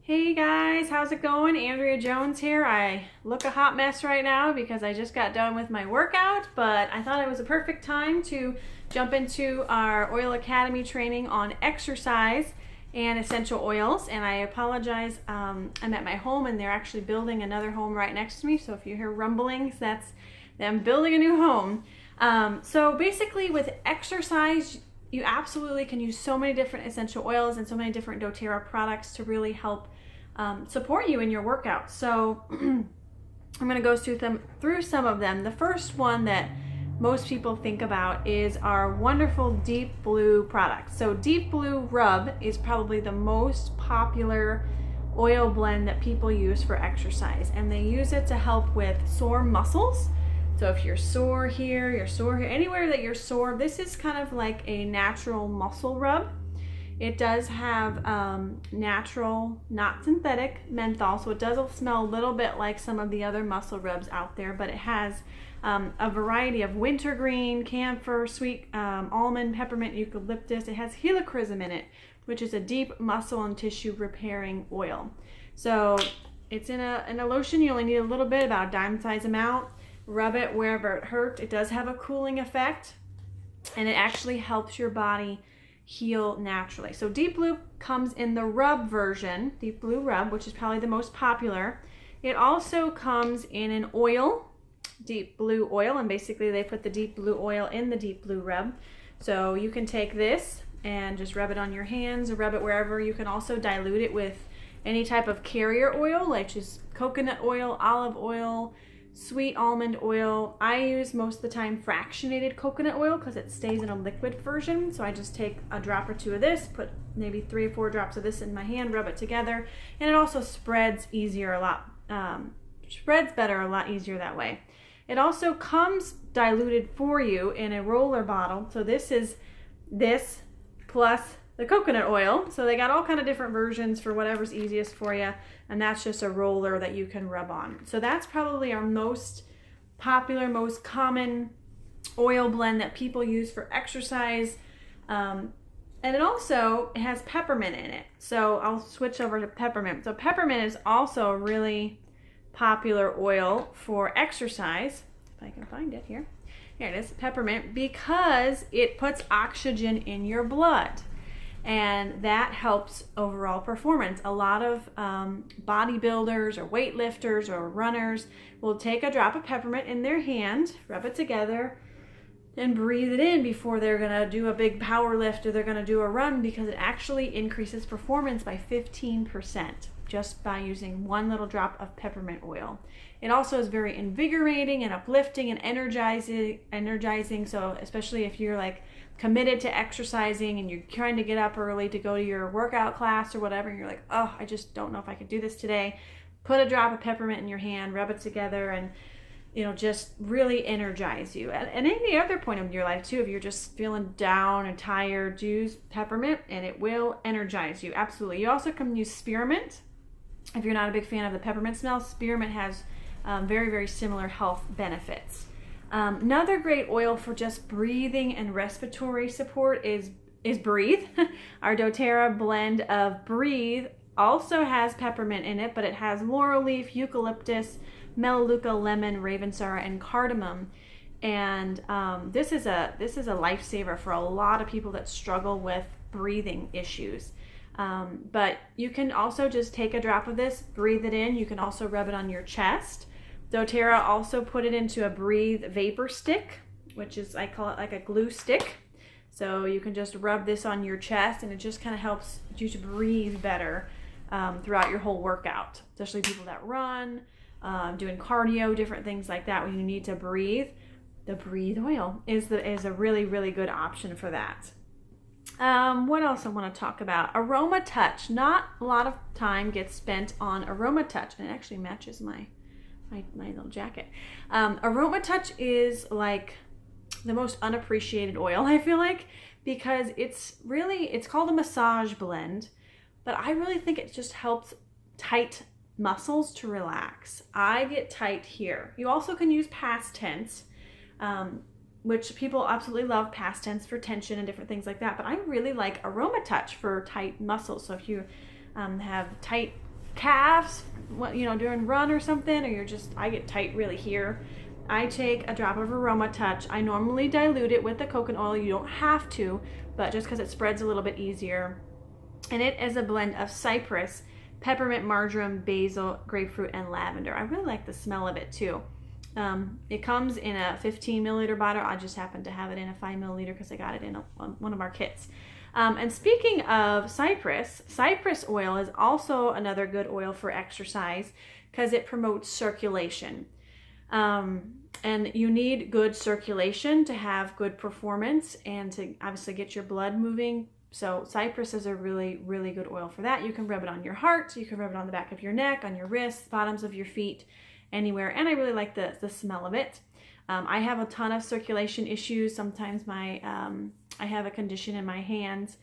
Hey guys, how's it going? Andrea Jones here. I look a hot mess right now because I just got done with my workout, but I thought it was a perfect time to jump into our Oil Academy training on exercise and essential oils. And I apologize, I'm at my home and they're actually building another home right next to me. So if you hear rumblings, that's them building a new home. So basically with exercise, you absolutely can use so many different essential oils and so many different doTERRA products to really help support you in your workout. So I'm going to go through some of them. The first one that most people think about is our wonderful Deep Blue product. So Deep Blue Rub is probably the most popular oil blend that people use for exercise, and they use it to help with sore muscles. So if you're sore here, anywhere that you're sore, this is kind of like a natural muscle rub. It does have natural, not synthetic menthol, so it does smell a little bit like some of the other muscle rubs out there, but it has a variety of wintergreen, camphor, sweet almond, peppermint, eucalyptus. It has helichrysum in it, which is a deep muscle and tissue repairing oil. So it's in a lotion. You only need a little bit, about a dime size amount. Rub it wherever it hurts. It does have a cooling effect, and it actually helps your body heal naturally. So Deep Blue comes in the rub version, Deep Blue Rub, which is probably the most popular. It also comes in an oil, Deep Blue Oil, and basically they put the Deep Blue Oil in the Deep Blue Rub. So you can take this and just rub it on your hands or rub it wherever. You can also dilute it with any type of carrier oil, like just coconut oil, olive oil, sweet almond oil. I use most of the time fractionated coconut oil because it stays in a liquid version. So I just take a drop or two of this, put maybe 3 or 4 drops of this in my hand, rub it together, and it also spreads better a lot easier that way. It also comes diluted for you in a roller bottle. So this is this plus the coconut oil. So they got all kind of different versions for whatever's easiest for you. And that's just a roller that you can rub on. So that's probably our most popular, most common oil blend that people use for exercise. And it also has peppermint in it. So I'll switch over to peppermint. So peppermint is also a really popular oil for exercise. If I can find it here. Here it is, peppermint, because it puts oxygen in your blood. And that helps overall performance. A lot of bodybuilders or weightlifters or runners will take a drop of peppermint in their hand, rub it together, and breathe it in before they're going to do a big power lift or they're going to do a run, because it actually increases performance by 15% just by using one little drop of peppermint oil. It also is very invigorating and uplifting and energizing. So especially if you're like committed to exercising and you're trying to get up early to go to your workout class or whatever, and you're like, oh, I just don't know if I could do this today, put a drop of peppermint in your hand, rub it together, and just really energize you. And any other point of your life too, if you're just feeling down and tired, use peppermint and it will energize you. Absolutely. You also can use spearmint. If you're not a big fan of the peppermint smell, spearmint has very, very similar health benefits. Another great oil for just breathing and respiratory support is Breathe. Our doTERRA blend of Breathe also has peppermint in it, but it has laurel leaf, eucalyptus, melaleuca, lemon, ravensara, and cardamom. And this is a lifesaver for a lot of people that struggle with breathing issues. But you can also just take a drop of this, breathe it in. You can also rub it on your chest. doTERRA also put it into a Breathe vapor stick, which is, I call it like a glue stick. So you can just rub this on your chest and it just kind of helps you to breathe better throughout your whole workout, especially people that run, doing cardio, different things like that when you need to breathe. The Breathe oil is a really, really good option for that. What else I want to talk about? Aroma Touch. Not a lot of time gets spent on Aroma Touch, and it actually matches my little jacket. Aroma Touch is like the most unappreciated oil, I feel like, because it's called a massage blend, but I really think it just helps tight muscles to relax. I get tight here. You also can use past tense, which people absolutely love, past tense for tension and different things like that, but I really like Aroma Touch for tight muscles. So if you have tight calves, during run or something, or I get tight really here, I take a drop of Aroma Touch. I normally dilute it with the coconut oil. You don't have to, but just because it spreads a little bit easier. And it is a blend of cypress, peppermint, marjoram, basil, grapefruit, and lavender. I really like the smell of it too. It comes in a 15 milliliter bottle. I just happen to have it in a 5 milliliter because I got it in one of our kits. And speaking of cypress oil is also another good oil for exercise because it promotes circulation. And you need good circulation to have good performance and to obviously get your blood moving. So cypress is a really, really good oil for that. You can rub it on your heart, you can rub it on the back of your neck, on your wrists, bottoms of your feet, anywhere. And I really like the smell of it. I have a ton of circulation issues. Sometimes I have a condition in my hands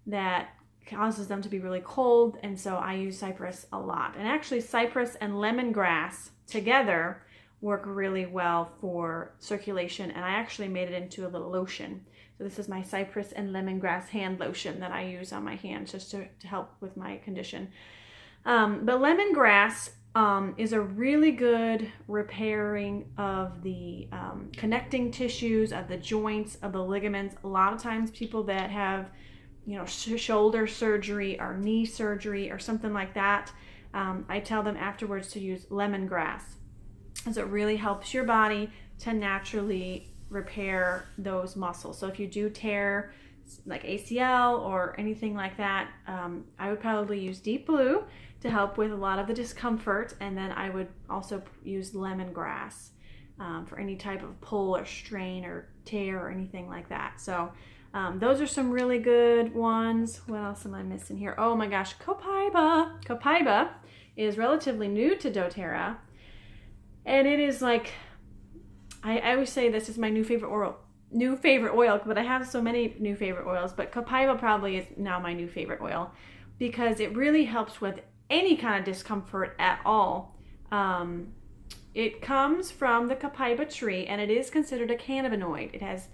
that causes them to be really cold, and so I use cypress a lot. And actually cypress and lemongrass together work really well for circulation, and I actually made it into a little lotion. So this is my cypress and lemongrass hand lotion that I use on my hands just to help with my condition. But lemongrass is a really good repairing of the connecting tissues, of the joints, of the ligaments. A lot of times people that have, shoulder surgery or knee surgery or something like that, I tell them afterwards to use lemongrass, as it really helps your body to naturally repair those muscles. So if you do tear like ACL or anything like that, I would probably use deepblue to help with a lot of the discomfort, and then I would also use lemongrass for any type of pull or strain or tear or anything like that. So those are some really good ones. What else am I missing here? Oh my gosh, copaiba. Copaiba is relatively new to doTERRA, and it is like, I always say this is my new favorite oil, but I have so many new favorite oils, but copaiba probably is now my new favorite oil because it really helps with any kind of discomfort at all. It comes from the copaiba tree, and it is considered a cannabinoid. It has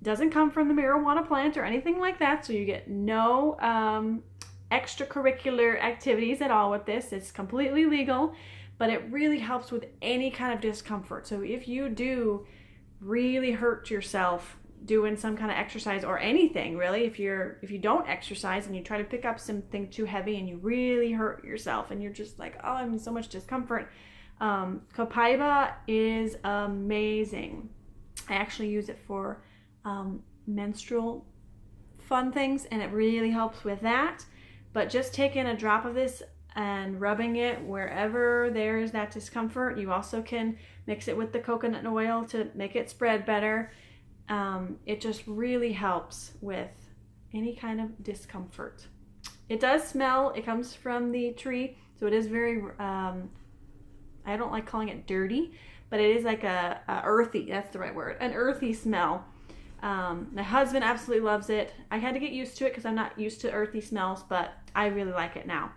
doesn't come from the marijuana plant or anything like that, so you get no extracurricular activities at all with this. It's completely legal, but it really helps with any kind of discomfort. So if you do really hurt yourself doing some kind of exercise or anything really, if you don't exercise and you try to pick up something too heavy and you really hurt yourself and you're just like, oh, I'm in so much discomfort, copaiba is amazing. I actually use it for menstrual fun things, and it really helps with that. But just taking a drop of this and rubbing it wherever there's that discomfort. You also can mix it with the coconut oil to make it spread better. It just really helps with any kind of discomfort. It does smell. It comes from the tree, so it is very, I don't like calling it dirty, but it is like a earthy, that's the right word, an earthy smell. My husband absolutely loves it. I had to get used to it because I'm not used to earthy smells, but I really like it now.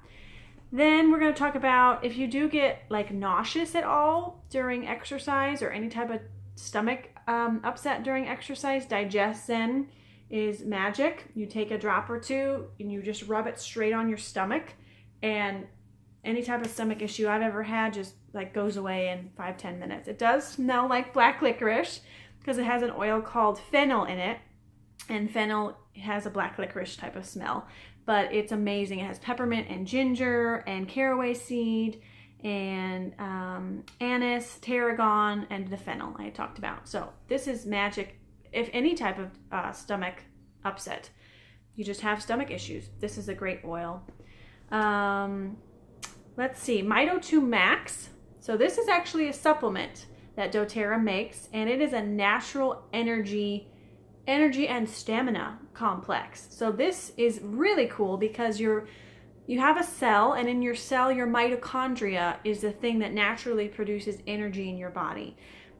Then we're going to talk about if you do get like nauseous at all during exercise or any type of stomach upset during exercise, Digest-Zen is magic. You take a drop or two and you just rub it straight on your stomach, and any type of stomach issue I've ever had just like goes away in 5-10 minutes. It does smell like black licorice because it has an oil called fennel in it, and fennel has a black licorice type of smell. But it's amazing. It has peppermint and ginger and caraway seed and anise, tarragon, and the fennel I talked about. So this is magic. If any type of stomach upset, you just have stomach issues, this is a great oil. Let's see, mytomax. So this is actually a supplement that doTERRA makes, and it is a natural energy and stamina complex. So this is really cool because you have a cell, and in your cell, your mitochondria is the thing that naturally produces energy in your body.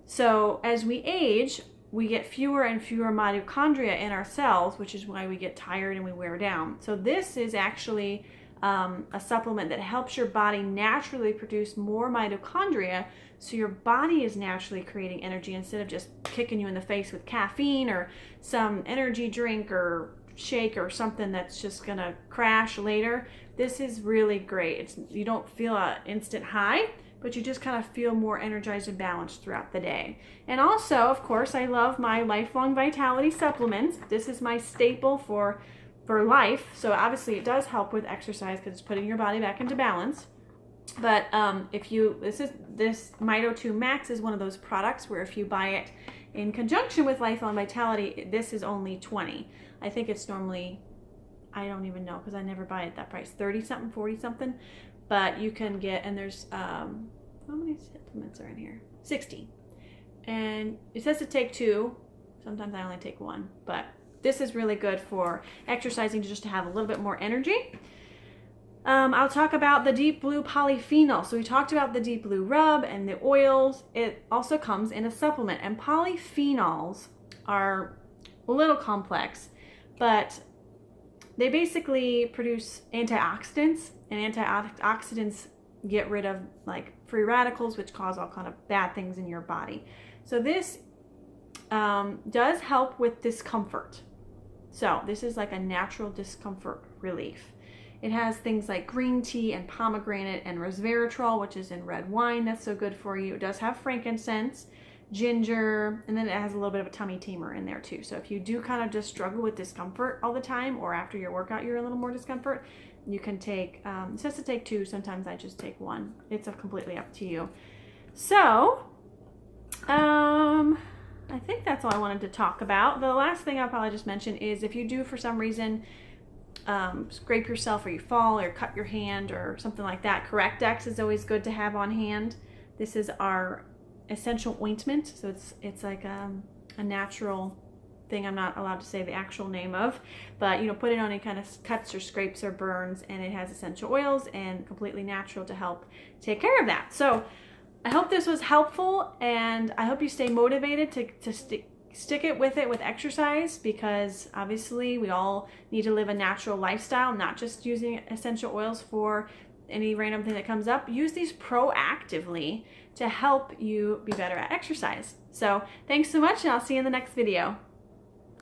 So as we age, we get fewer and fewer mitochondria in our cells, which is why we get tired and we wear down. So this is actually a supplement that helps your body naturally produce more mitochondria, so your body is naturally creating energy instead of just kicking you in the face with caffeine or some energy drink or shake or something that's just gonna crash later. This is really great. You don't feel an instant high, but you just kind of feel more energized and balanced throughout the day. And also, of course, I love my Lifelong Vitality supplements. This is my staple for life. So obviously it does help with exercise because it's putting your body back into balance. But this mytomax is one of those products where if you buy it in conjunction with Lifelong Vitality, this is only $20. I think it's normally, I don't even know because I never buy it at that price, 30 something, 40 something. But you can get, and there's, how many supplements are in here? 60. And it says to take 2. Sometimes I only take 1. But this is really good for exercising, just to have a little bit more energy. I'll talk about the deep blue polyphenol. So we talked about the deep blue rub and the oils. It also comes in a supplement. And polyphenols are a little complex, but they basically produce antioxidants, and antioxidants get rid of like free radicals, which cause all kind of bad things in your body. So this does help with discomfort. So this is like a natural discomfort relief. It has things like green tea and pomegranate and resveratrol, which is in red wine. That's so good for you. It does have frankincense, ginger, and then it has a little bit of a tummy tamer in there too. So if you do kind of just struggle with discomfort all the time, or after your workout you're a little more discomfort, you can take, it says to take 2. Sometimes I just take 1. It's completely up to you. So, I think that's all I wanted to talk about. The last thing I'll probably just mention is if you do for some reason scrape yourself, or you fall or cut your hand or something like that, Correctex is always good to have on hand. This is our essential ointment, so it's like a natural thing I'm not allowed to say the actual name of, but you know, put it on any kind of cuts or scrapes or burns, and it has essential oils and completely natural to help take care of that. So I hope this was helpful, and I hope you stay motivated to stick it with exercise, because obviously we all need to live a natural lifestyle, not just using essential oils for any random thing that comes up. Use these proactively to help you be better at exercise. So thanks so much, and I'll see you in the next video.